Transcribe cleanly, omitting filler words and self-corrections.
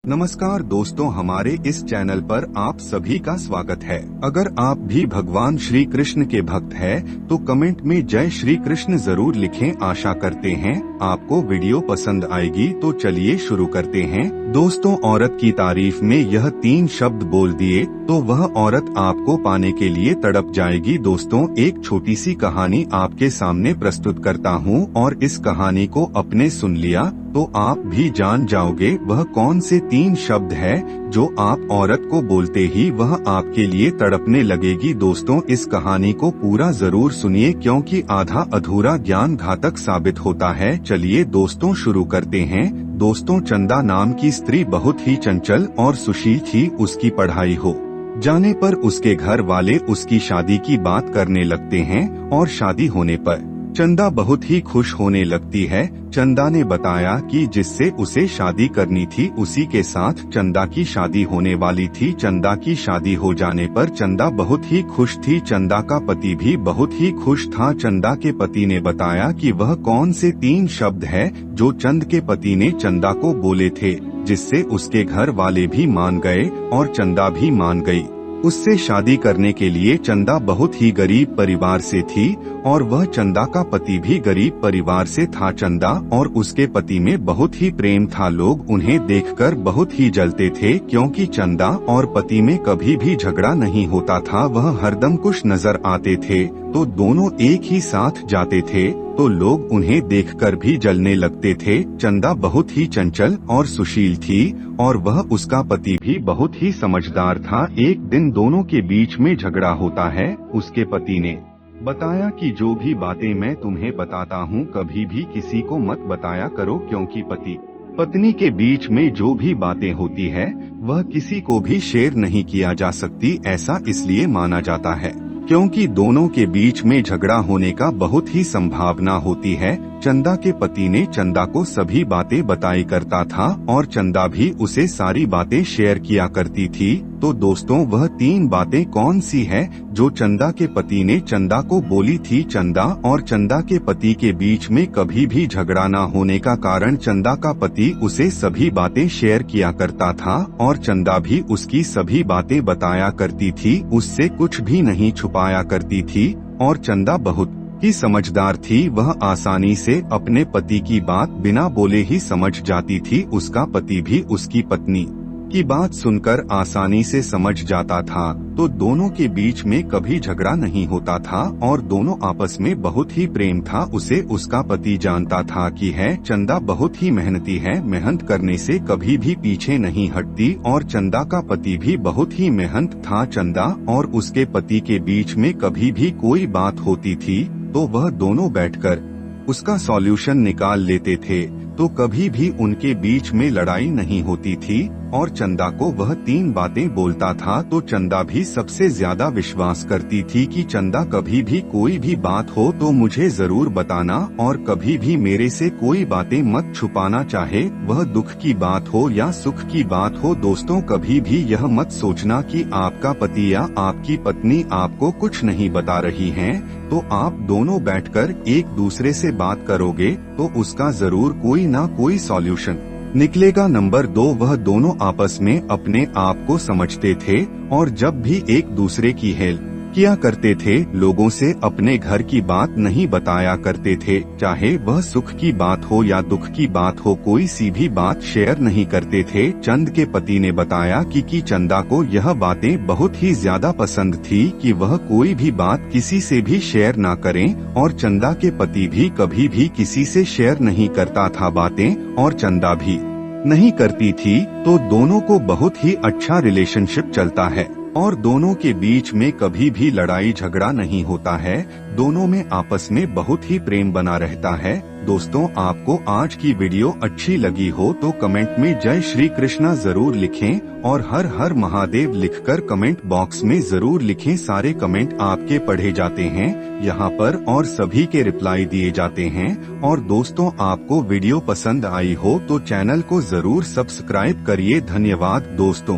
नमस्कार दोस्तों, हमारे इस चैनल पर आप सभी का स्वागत है। अगर आप भी भगवान श्री कृष्ण के भक्त हैं, तो कमेंट में जय श्री कृष्ण जरूर लिखें। आशा करते हैं आपको वीडियो पसंद आएगी। तो चलिए शुरू करते हैं। दोस्तों, औरत की तारीफ में यह 3 शब्द बोल दिए तो वह औरत आपको पाने के लिए तड़प जाएगी। दोस्तों, एक छोटी सी कहानी आपके सामने प्रस्तुत करता हूँ और इस कहानी को अपने सुन लिया तो आप भी जान जाओगे वह कौन से 3 शब्द है जो आप औरत को बोलते ही वह आपके लिए तड़पने लगेगी। दोस्तों, इस कहानी को पूरा जरूर सुनिए क्योंकि आधा अधूरा ज्ञान घातक साबित होता है। चलिए दोस्तों शुरू करते हैं। दोस्तों, चंदा नाम की स्त्री बहुत ही चंचल और सुशील थी। उसकी पढ़ाई हो जाने पर उसके घर वाले उसकी शादी की बात करने लगते हैं और शादी होने पर चंदा बहुत ही खुश होने लगती है। चंदा ने बताया कि जिससे उसे शादी करनी थी उसी के साथ चंदा की शादी होने वाली थी। चंदा की शादी हो जाने पर चंदा बहुत ही खुश थी। चंदा का पति भी बहुत ही खुश था। चंदा के पति ने बताया कि वह कौन से 3 शब्द है जो चंद के पति ने चंदा को बोले थे, जिससे उसके घर वाले भी मान गए और चंदा भी मान गई। उससे शादी करने के लिए चंदा बहुत ही गरीब परिवार से थी और वह चंदा का पति भी गरीब परिवार से था। चंदा और उसके पति में बहुत ही प्रेम था। लोग उन्हें देखकर बहुत ही जलते थे क्योंकि चंदा और पति में कभी भी झगड़ा नहीं होता था। वह हरदम खुश नजर आते थे तो दोनों एक ही साथ जाते थे तो लोग उन्हें देखकर भी जलने लगते थे। चंदा बहुत ही चंचल और सुशील थी और वह उसका पति भी बहुत ही समझदार था। एक दिन दोनों के बीच में झगड़ा होता है। उसके पति ने बताया कि जो भी बातें मैं तुम्हें बताता हूँ कभी भी किसी को मत बताया करो, क्योंकि पति पत्नी के बीच में जो भी बातें होती है वह किसी को भी शेयर नहीं किया जा सकती। ऐसा इसलिए माना जाता है क्योंकि दोनों के बीच में झगड़ा होने का बहुत ही संभावना होती है। चंदा के पति ने चंदा को सभी बातें बताई करता था और चंदा भी उसे सारी बातें शेयर किया करती थी। तो दोस्तों, वह 3 बातें कौन सी है जो चंदा के पति ने चंदा को बोली थी? चंदा और चंदा के पति के बीच में कभी भी झगड़ा न होने का कारण चंदा का पति उसे सभी बातें शेयर किया करता था और चंदा भी उसकी सभी बातें बताया करती थी, उससे कुछ भी नहीं छुपाया करती थी। और चंदा बहुत ही समझदार थी। वह आसानी से अपने पति की बात बिना बोले ही समझ जाती थी। उसका पति भी उसकी पत्नी की बात सुनकर आसानी से समझ जाता था। तो दोनों के बीच में कभी झगड़ा नहीं होता था और दोनों आपस में बहुत ही प्रेम था। उसे उसका पति जानता था कि है चंदा बहुत ही मेहनती है, मेहनत करने से कभी भी पीछे नहीं हटती और चंदा का पति भी बहुत ही मेहनत था। चंदा और उसके पति के बीच में कभी भी कोई बात होती थी तो वह दोनों बैठकर उसका सॉल्यूशन निकाल लेते थे, तो कभी भी उनके बीच में लड़ाई नहीं होती थी। और चंदा को वह 3 बातें बोलता था तो चंदा भी सबसे ज्यादा विश्वास करती थी कि चंदा कभी भी कोई भी बात हो तो मुझे जरूर बताना और कभी भी मेरे से कोई बातें मत छुपाना, चाहे वह दुख की बात हो या सुख की बात हो। दोस्तों, कभी भी यह मत सोचना कि आपका पति या आपकी पत्नी आपको कुछ नहीं बता रही हैं, तो आप दोनों बैठकर एक दूसरे से बात करोगे तो उसका जरूर कोई ना कोई सॉल्यूशन निकलेगा। नंबर 2, वह दोनों आपस में अपने आप को समझते थे और जब भी एक दूसरे की हेल्प किया करते थे, लोगों से अपने घर की बात नहीं बताया करते थे, चाहे वह सुख की बात हो या दुख की बात हो, कोई सी भी बात शेयर नहीं करते थे। चंद के पति ने बताया कि चंदा को यह बातें बहुत ही ज्यादा पसंद थी कि वह कोई भी बात किसी से भी शेयर ना करें और चंदा के पति भी कभी भी किसी से शेयर नहीं करता था बातें और चंदा भी नहीं करती थी। तो दोनों को बहुत ही अच्छा रिलेशनशिप चलता है और दोनों के बीच में कभी भी लड़ाई झगड़ा नहीं होता है। दोनों में आपस में बहुत ही प्रेम बना रहता है। दोस्तों, आपको आज की वीडियो अच्छी लगी हो तो कमेंट में जय श्री कृष्णा जरूर लिखें और हर हर महादेव लिखकर कमेंट बॉक्स में जरूर लिखें। सारे कमेंट आपके पढ़े जाते हैं यहाँ पर और सभी के रिप्लाई दिए जाते हैं। और दोस्तों, आपको वीडियो पसंद आई हो तो चैनल को जरूर सब्सक्राइब करिए। धन्यवाद दोस्तों।